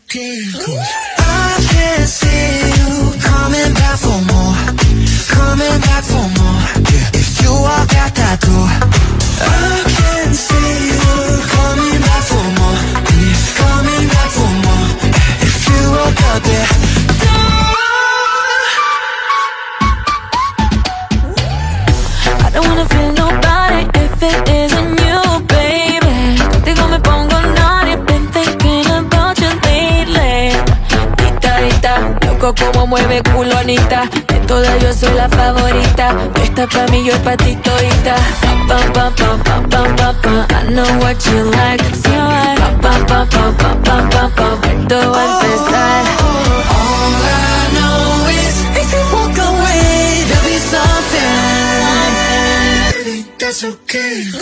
okay. I can see you coming back for more, coming back for more. Yeah. If you walk out that door, I can see you coming back for more, coming back for more. If you walk out that door, I don't wanna feel nobody if it isn't you, baby. Contigo me pongo naughty, been thinking about you lately. Rita, loco como mueve culo Anita. De todas yo soy la favorita. Esta pa' mí, yo pa' ti todita. Pam, pam, pam, pam, pam, pam, pam. I know what you like. Pam, pam, pam, pam, pam, pam, pam, pam. Esto va a empezar. all I know is if you walk away, there'll be something that's okay.